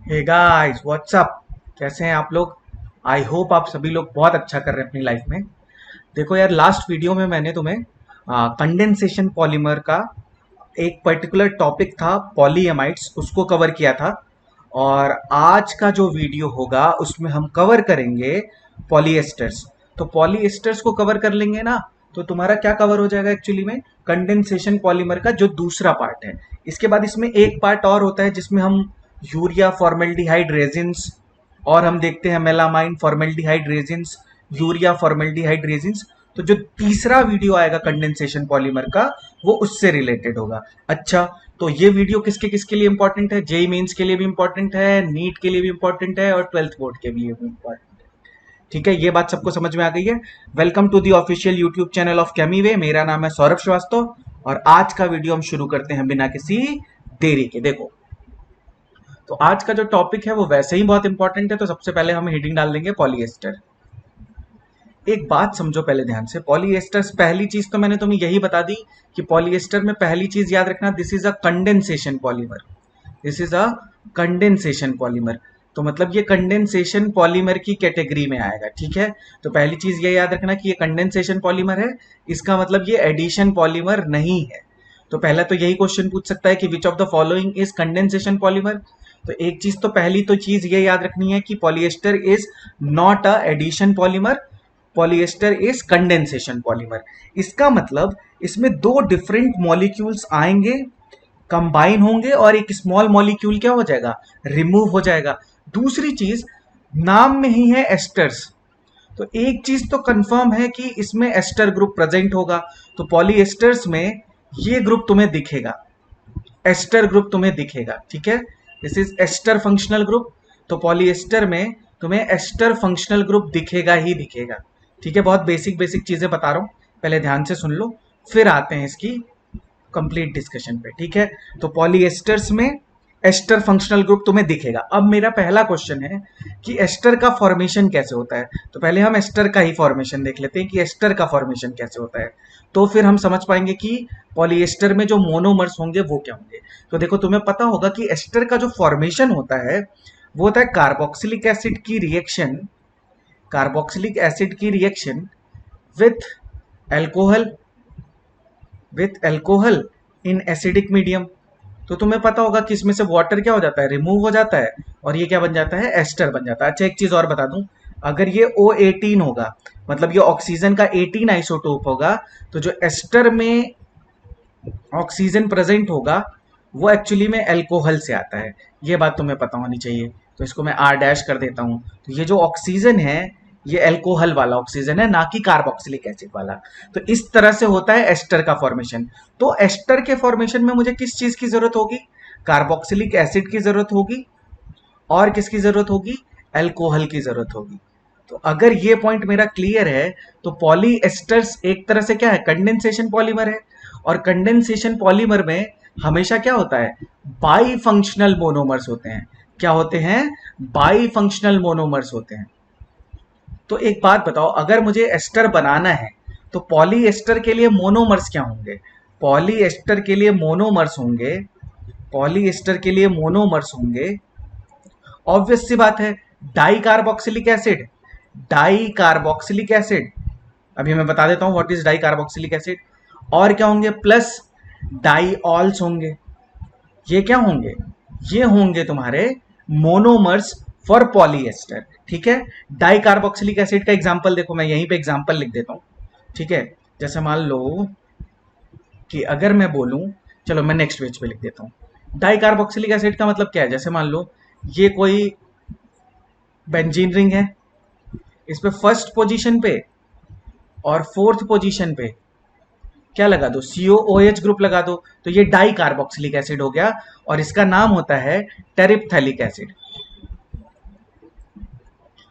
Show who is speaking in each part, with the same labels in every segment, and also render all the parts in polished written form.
Speaker 1: Hey guys what's up. कैसे हैं आप लोग? आई होप आप सभी लोग बहुत अच्छा कर रहे हैं अपनी लाइफ में। देखो यार, लास्ट वीडियो में मैंने तुम्हें कंडेंसेशन पॉलीमर का एक पर्टिकुलर टॉपिक था, पॉलीएमाइड्स, उसको कवर किया था। और आज का जो वीडियो होगा उसमें हम कवर करेंगे पॉलीएस्टर्स। तो पॉलीएस्टर्स को कवर कर लेंगे ना, तो तुम्हारा क्या कवर हो जाएगा एक्चुअली में? कंडेंसेशन पॉलीमर का जो दूसरा पार्ट है। इसके बाद इसमें एक पार्ट और होता है जिसमें हम यूरिया फॉर्मेल्डिहाइड रेजिन्स, और हम देखते हैं melamine formaldehyde resins, urea formaldehyde resins. तो जो तीसरा वीडियो आएगा कंडेंसेशन पॉलीमर का, वो उससे रिलेटेड होगा। अच्छा, तो ये वीडियो किसके किसके लिए इंपॉर्टेंट है? जेई मेंस के लिए भी इंपॉर्टेंट है, नीट के लिए भी इंपॉर्टेंट है, और ट्वेल्थ बोर्ड के लिए भी इंपॉर्टेंट है। ठीक है, ये बात सबको समझ में आ गई है। Welcome to the official YouTube channel of केमीवे। मेरा नाम है सौरभ श्रीवास्तव और आज का वीडियो हम शुरू करते हैं बिना किसी देरी के। देखो, तो आज का जो टॉपिक है वो वैसे ही बहुत इंपॉर्टेंट है, तो सबसे पहले हम हेडिंग डाल देंगे पॉलीएस्टर। एक बात समझो पहले ध्यान से, पॉलीएस्टर, पहली चीज तो मैंने तुम्हें यही बता दी कि पॉलीएस्टर में पहली चीज याद रखना, this is a condensation polymer. This is a condensation polymer. तो मतलब ये कंडेंसेशन पॉलीमर की कैटेगरी में आएगा। ठीक है, तो पहली चीज ये याद रखना कि ये कंडेंसेशन पॉलीमर है, इसका मतलब ये एडिशन पॉलीमर नहीं है। तो पहला तो यही क्वेश्चन पूछ सकता है कि which of the following is condensation polymer. तो एक चीज तो पहली तो चीज ये याद रखनी है कि polyester is not a addition polymer, polyester is condensation polymer. इसका मतलब इसमें दो डिफरेंट मॉलिक्यूल्स आएंगे, कंबाइन होंगे, और एक स्मॉल मॉलिक्यूल क्या हो जाएगा? रिमूव हो जाएगा। दूसरी चीज, नाम में ही है एस्टर्स, तो एक चीज तो कंफर्म है कि इसमें एस्टर ग्रुप प्रेजेंट होगा। तो पॉलीएस्टर्स में ये ग्रुप तुम्हें दिखेगा, एस्टर ग्रुप तुम्हें दिखेगा। ठीक है, this is ester functional group. तो पॉलीएस्टर में तुम्हें एस्टर फंक्शनल ग्रुप दिखेगा ही दिखेगा। ठीक है, बहुत बेसिक बेसिक चीजें बता रहा हूं, पहले ध्यान से सुन लो, फिर आते हैं इसकी कंप्लीट डिस्कशन पे। ठीक है, तो पॉलीएस्टर्स में एस्टर फंक्शनल ग्रुप तुम्हें दिखेगा। अब मेरा पहला क्वेश्चन है कि एस्टर का फॉर्मेशन कैसे होता है। तो पहले हम एस्टर का ही फॉर्मेशन देख लेते हैं कि एस्टर का फॉर्मेशन कैसे होता है, तो फिर हम समझ पाएंगे कि पॉलीएस्टर में जो मोनोमर्स होंगे वो क्या होंगे। तो देखो, तुम्हें पता होगा कि एस्टर का जो फॉर्मेशन होता है वो होता है कार्बोक्सिलिक एसिड की रिएक्शन, कार्बोक्सिलिक एसिड की reaction with alcohol, with alcohol in acidic medium. तो तुम्हें पता होगा कि इसमें से वाटर क्या हो जाता है? रिमूव हो जाता है, और ये क्या बन जाता है? एस्टर बन जाता है। अच्छा, एक चीज और बता दूं, अगर ये O18 होगा, मतलब ये ऑक्सीजन का 18 आइसोटोप होगा, तो जो एस्टर में ऑक्सीजन प्रेजेंट होगा वो एक्चुअली में एल्कोहल से आता है। ये बात तुम्हें पता होनी चाहिए। तो इसको मैं R डैश कर देता हूं। तो ये जो ऑक्सीजन है ये एल्कोहल वाला ऑक्सीजन है, ना कि कार्बोक्सिलिक एसिड वाला। तो इस तरह से होता है एस्टर का फॉर्मेशन। तो एस्टर के फॉर्मेशन में मुझे किस चीज की जरूरत होगी? कार्बोक्सिलिक एसिड की जरूरत होगी, और किसकी जरूरत होगी? एल्कोहल की जरूरत होगी। तो अगर ये पॉइंट मेरा क्लियर है, तो पॉली एस्टर्स एक तरह से क्या है? कंडेंसेशन पॉलीमर है। और कंडेंसेशन पॉलीमर में हमेशा क्या होता है? बाई फंक्शनल मोनोमर्स होते हैं। क्या होते हैं? बाई फंक्शनल मोनोमर्स होते हैं। तो एक बात बताओ, अगर मुझे एस्टर बनाना है तो पॉली एस्टर के लिए मोनोमर्स क्या होंगे? पॉली एस्टर के लिए मोनोमर्स होंगे, पॉली एस्टर के लिए मोनोमर्स होंगे, ऑब्वियस सी बात है, die carboxylic acid, di carboxylic acid. अभी मैं बता देता हूं what is di carboxylic acid. और क्या होंगे? प्लस डाईऑल्स होंगे। ये क्या होंगे? ये होंगे तुम्हारे मोनोमर्स फॉर पॉलीएस्टर। ठीक है, डाई कार्बोक्सिलिक एसिड का एग्जांपल देखो, मैं यहीं पे एग्जांपल लिख देता हूं। ठीक है, जैसे मान लो कि अगर मैं बोलूं, चलो मैं नेक्स्ट पेज पे लिख देता हूं। डाई कार्बोक्सिलिक एसिड का मतलब क्या है? जैसे मान लो ये कोई बेंजीन रिंग है, इस पे फर्स्ट पोजीशन पे और फोर्थ पोजीशन पे क्या लगा दो? COOH ग्रुप लगा दो, तो ये डाई कार्बोक्सिलिक एसिड हो गया, और इसका नाम होता है टेरिप्थेलिक एसिड।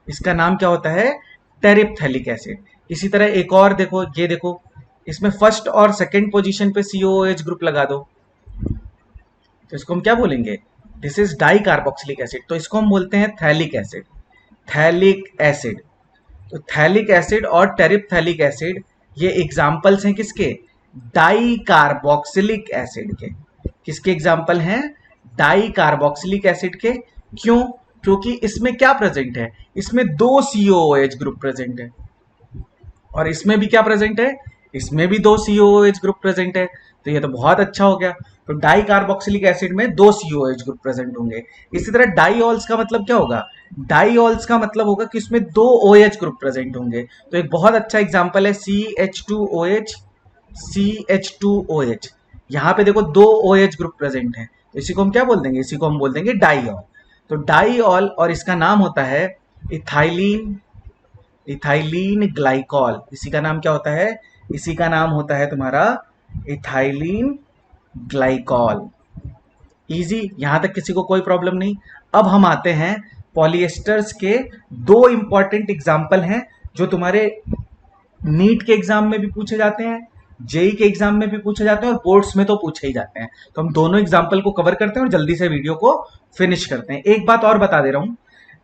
Speaker 1: इसका नाम क्या होता है? Terephthalic acid. इसी तरह एक और देखो, ये देखो, इसमें फर्स्ट और सेकंड पोजीशन पे COOH ग्रुप लगा दो, तो इसको हम क्या बोलेंगे? This is di carboxylic acid, तो इसको हम बोलते हैं थैलिक एसिड, थैलिक एसिड। तो थैलिक एसिड और टेरिप्थेलिक एसिड ये एग्जाम्पल्स हैं किसके? डाई कार्बोक्सिलिक एसिड के। किसके एग्जाम्पल हैं? डाई कार्बोक्सिलिक एसिड के। क्यों? क्योंकि इसमें क्या प्रेजेंट है, इसमें दो COOH ग्रुप प्रेजेंट है, और इसमें भी क्या प्रेजेंट है, इसमें भी दो COOH ग्रुप प्रेजेंट है। तो ये तो बहुत अच्छा हो गया। तो डाई कार्बोक्सिलिक एसिड में दो COOH ग्रुप प्रेजेंट होंगे। इसी तरह डाईऑल्स का मतलब क्या होगा, डाईऑल्स का मतलब होगा कि इसमें दो OH ग्रुप प्रेजेंट होंगे। तो एक बहुत अच्छा एग्जांपल है CH2OH, CH2OH। यहाँ पे देखो दो OH ग्रुप प्रेजेंट है, इसी को हम क्या बोल देंगे, इसी को हम बोल देंगे डाईऑल। तो डाईऑल, और इसका नाम होता है इथाइलिन, इथाइलिन ग्लाइकॉल। इसी का नाम क्या होता है, इसी का नाम होता है तुम्हारा इथाइलिन ग्लाइकॉल। इजी, यहां तक किसी को कोई प्रॉब्लम नहीं। अब हम आते हैं पॉलिएस्टर्स के दो इंपॉर्टेंट एग्जाम्पल हैं जो तुम्हारे नीट के एग्जाम में भी पूछे जाते हैं, जेई के एग्जाम में भी पूछे जाते हैं, और बोर्ड्स में तो पूछे ही जाते हैं। तो हम दोनों एग्जाम्पल को कवर करते हैं और जल्दी से वीडियो को फिनिश करते हैं। एक बात और बता दे रहा हूं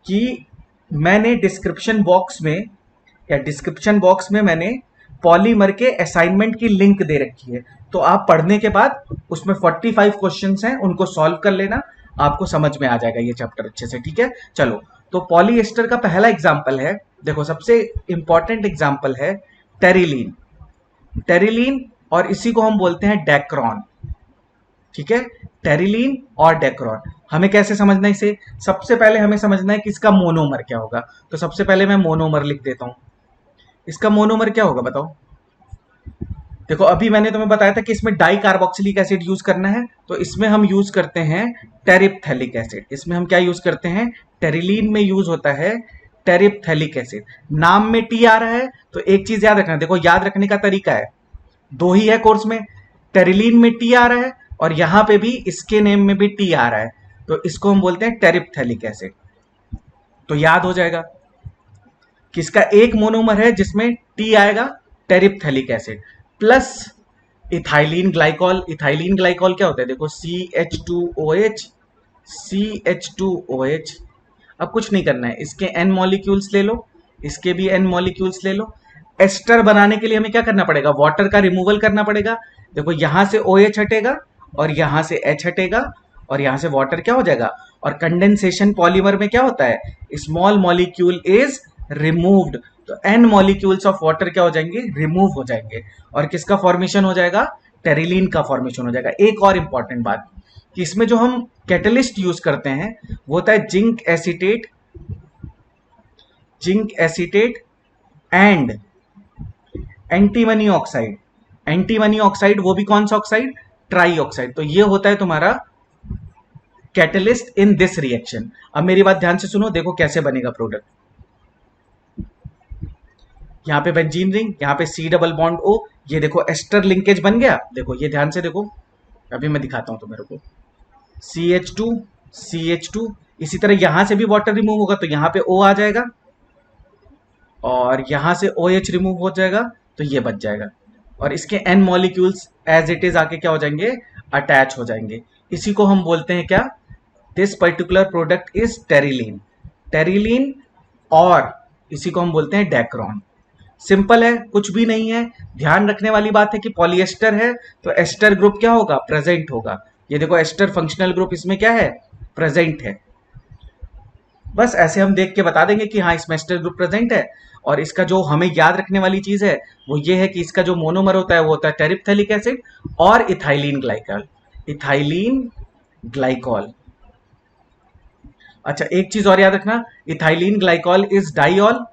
Speaker 1: कि मैंने डिस्क्रिप्शन बॉक्स में मैंने पॉलीमर के असाइनमेंट की लिंक दे रखी है। तो आप पढ़ने के बाद उसमें 45 क्वेश्चंस हैं, उनको सॉल्व कर लेना, आपको समझ में आ जाएगा ये चैप्टर अच्छे से। ठीक है, चलो। तो पॉलीएस्टर का पहला एग्जाम्पल है, देखो सबसे इंपॉर्टेंट एग्जाम्पल है टेरिलीन। टेरिलीन, और इसी को हम बोलते हैं डेक्रॉन। ठीक है, टेरिलीन और डेक्रॉन। हमें कैसे समझना है इसे, सबसे पहले हमें समझना है कि इसका मोनोमर क्या होगा। तो सबसे पहले मैं मोनोमर लिख देता हूं। इसका मोनोमर क्या होगा बताओ। देखो अभी मैंने तुम्हें बताया था कि इसमें डाई कार्बोक्सिलिक एसिड यूज करना है, तो इसमें हम यूज करते हैं टेरिप्थेलिक एसिड। इसमें हम क्या यूज करते हैं, टेरिलीन में यूज होता है टेरिप्थेलिक एसिड। नाम में टी आ रहा है, तो एक चीज याद रखना, देखो याद रखने का तरीका है, दो ही है कोर्स में, टेरिलीन में टी आ रहा है और यहां पे भी इसके नेम में भी टी आ रहा है, तो इसको हम बोलते हैं टेरिप्थेलिक एसिड। तो याद हो जाएगा कि इसका एक मोनोमर है जिसमें टी आएगा, terephthalic acid, plus ethylene glycol. Ethylene glycol क्या होता है, देखो CH2OH, CH2OH। अब कुछ नहीं करना है, इसके n मॉलिक्यूल्स ले लो, इसके भी n मॉलिक्यूल्स ले लो। एस्टर बनाने के लिए हमें क्या करना पड़ेगा, वाटर का रिमूवल करना पड़ेगा। देखो यहां से OH हटेगा और यहां से H हटेगा और यहां से वाटर क्या हो जाएगा, और कंडेंसेशन पॉलीमर में क्या होता है, स्मॉल मॉलिक्यूल इज रिमूव्ड, तो n मॉलिक्यूल्स ऑफ वाटर क्या हो जाएंगे, रिमूव हो जाएंगे, और किसका फॉर्मेशन हो जाएगा, टेरिलीन का फॉर्मेशन हो जाएगा। एक और इंपॉर्टेंट बात कि इसमें जो हम कैटलिस्ट यूज करते हैं वो होता है zinc acetate, zinc acetate and antimony oxide. Antimony oxide वो भी कौन सा ऑक्साइड, ट्राई ऑक्साइड। तो ये होता है तुम्हारा कैटलिस्ट इन दिस रिएक्शन। अब मेरी बात ध्यान से सुनो, देखो कैसे बनेगा प्रोडक्ट। यहाँ पे बेंजीन रिंग, यहाँ पे C डबल बॉन्ड O, ये देखो एस्टर लिंकेज बन गया। देखो ये ध्यान से देखो, अभी मैं दिखाता हूं तुम्हारे को, CH2 CH2। इसी तरह यहां से भी वाटर रिमूव होगा तो यहाँ पे O आ जाएगा, और यहां से OH रिमूव हो जाएगा तो ये बच जाएगा, और इसके n molecules as it is आके क्या हो जाएंगे, अटैच हो जाएंगे। इसी को हम बोलते हैं क्या, this particular product is terylene, terylene, और इसी को हम बोलते हैं डेक्रॉन। सिंपल है, कुछ भी नहीं है। ध्यान रखने वाली बात है कि पॉलिएस्टर है तो एस्टर ग्रुप क्या होगा, प्रेजेंट होगा। ये देखो एस्टर फंक्शनल ग्रुप इसमें क्या है, प्रेजेंट है। बस ऐसे हम देख के बता देंगे कि हाँ इसमें एस्टर ग्रुप प्रेजेंट है। और इसका जो हमें याद रखने वाली चीज है वो ये है कि इसका जो मोनोमर होता है वो होता है टेरिप्थेलिक एसिड और इथाइलिन ग्लाइकॉल, इथाइलिन ग्लाइकॉल। अच्छा एक चीज और याद रखना, ethylene glycol is diol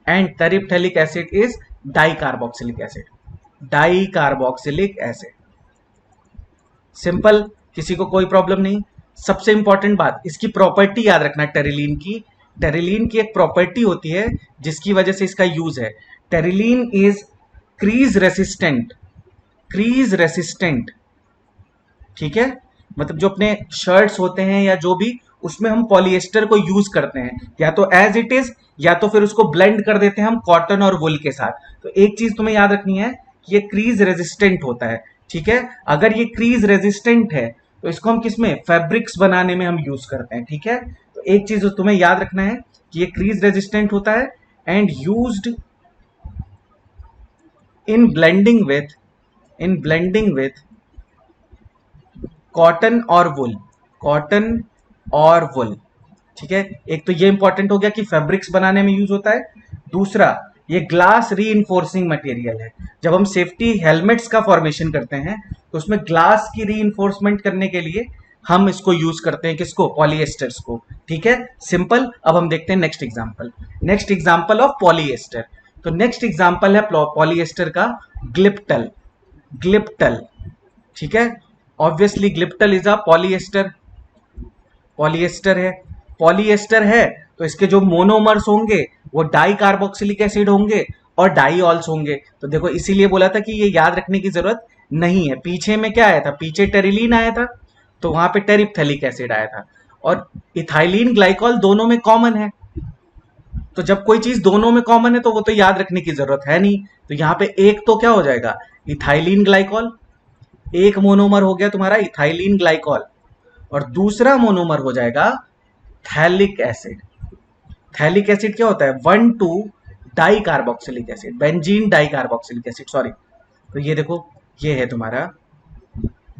Speaker 1: and terephthalic acid is di carboxylic acid, di carboxylic acid. Simple, किसी को कोई प्रॉब्लम नहीं। सबसे इंपॉर्टेंट बात, इसकी प्रॉपर्टी याद रखना टेरिलीन की। टेरिलीन की एक प्रॉपर्टी होती है जिसकी वजह से इसका यूज है। Terylene is crease resistant, crease resistant. ठीक है, मतलब जो अपने शर्ट्स होते हैं या जो भी, उसमें हम पॉलिएस्टर को यूज करते हैं, या तो एज इट इज या तो फिर उसको ब्लेंड कर देते हैं हम कॉटन और वुल के साथ। तो एक चीज तुम्हें याद रखनी है कि ये क्रीज रेजिस्टेंट होता है। ठीक है, अगर ये क्रीज रेजिस्टेंट है तो इसको हम किसमें, फैब्रिक्स बनाने में हम यूज करते हैं। ठीक है, तो एक चीज तुम्हें याद रखना है कि ये क्रीज रेजिस्टेंट होता है and used in blending with, in blending with cotton और वुल, कॉटन और वुल। ठीक है, एक तो ये इंपॉर्टेंट हो गया कि फैब्रिक्स बनाने में यूज होता है। दूसरा, ये ग्लास री मटेरियल है। जब हम सेफ्टी हेलमेट्स का फॉर्मेशन करते हैं तो उसमें ग्लास की री करने के लिए हम इसको यूज करते हैं, किसको? पॉलीएस्टर्स को। ठीक है, सिंपल। अब हम देखते हैं next example, next example of polyester. तो नेक्स्ट एग्जांपल है पॉलीएस्टर का ग्लिप्टल। ग्लिप्टल, ठीक है, obviously glyptal is a polyester. Polyester है, पॉलीएस्टर है तो इसके जो मोनोमर्स होंगे वो डाई कार्बोक्सिलिक एसिड होंगे और डाईऑल्स होंगे। तो देखो इसीलिए बोला था कि ये याद रखने की जरूरत नहीं है। पीछे में क्या आया था? पीछे टेरिलीन आया था तो वहां पे टेरिप्थेलिक एसिड आया था, और इथाइलिन ग्लाइकॉल दोनों में कॉमन है। तो जब कोई चीज दोनों में कॉमन है तो वो तो याद रखने की जरूरत है नहीं। तो यहाँ पे एक तो क्या हो जाएगा? इथाइलिन ग्लाइकॉल, एक मोनोमर हो गया तुम्हारा इथाइलिन ग्लाइकॉल, और दूसरा मोनोमर हो जाएगा थैलिक एसिड। थैलिक एसिड क्या होता है? 1,2 die carboxylic acid, benzene die carboxylic acid, sorry. तो ये देखो, ये है तुम्हारा,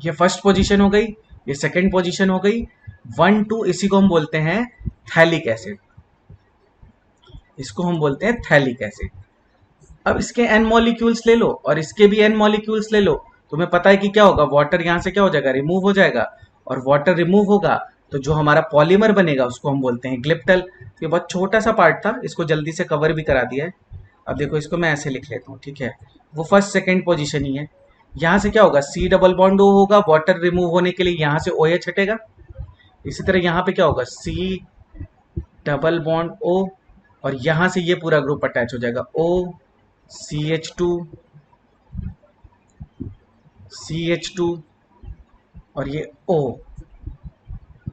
Speaker 1: ये फर्स्ट पोजीशन हो गई, ये सेकंड पोजीशन हो गई। 1,2 इसी को हम बोलते हैं थैलिक एसिड, इसको हम बोलते हैं थैलिक एसिड। अब इसके एन मॉलिक्यूल्स ले लो और इसके भी एन मॉलिक्यूल्स ले लो, तुम्हें पता है कि क्या होगा? वाटर यहां से क्या हो जाएगा? रिमूव हो जाएगा, और वाटर रिमूव होगा तो जो हमारा पॉलीमर बनेगा उसको हम बोलते हैं ग्लिप्टल। तो ये बहुत छोटा सा पार्ट था, इसको जल्दी से कवर भी करा दिया है। अब देखो इसको मैं ऐसे लिख लेता हूँ, ठीक है, वो फर्स्ट सेकेंड पोजिशन ही है। यहाँ से क्या होगा? सी डबल बॉन्ड ओ होगा, वाटर रिमूव होने के लिए यहाँ से ओ एच हटेगा। इसी तरह यहाँ पे क्या होगा? सी डबल बॉन्ड ओ, और यहाँ से ये पूरा ग्रुप अटैच हो जाएगा, ओ CH2 CH2 और ये O।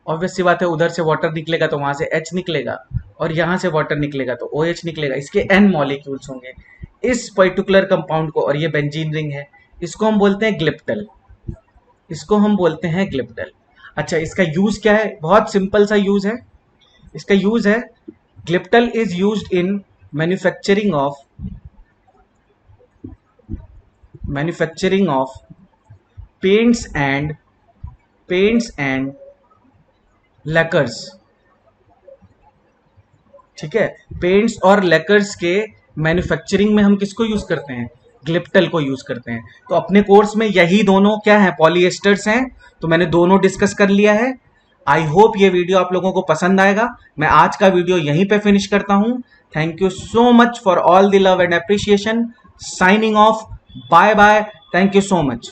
Speaker 1: ऑब्वियस सी बात है, उधर से वाटर निकलेगा तो वहां से H निकलेगा, और यहां से वाटर निकलेगा तो OH निकलेगा। इसके N मॉलिक्यूल्स होंगे इस पर्टिकुलर कंपाउंड को, और ये बेंजीन रिंग है, इसको हम बोलते हैं ग्लिप्टल, इसको हम बोलते हैं ग्लिप्टल। अच्छा, इसका यूज क्या है? बहुत सिंपल सा यूज है। इसका यूज है, glyptal is used in manufacturing of paints and lacquers. ठीक है, पेंट्स और लैकर्स के मैन्युफैक्चरिंग में हम किसको यूज करते हैं? ग्लिप्टल को यूज करते हैं। तो अपने कोर्स में यही दोनों क्या है? पॉलीएस्टर्स हैं। तो मैंने दोनों डिस्कस कर लिया है। आई होप ये वीडियो आप लोगों को पसंद आएगा। मैं आज का वीडियो यहीं पे फिनिश करता हूं। Thank you so much for all the love and appreciation. Signing off, bye bye, thank you so much.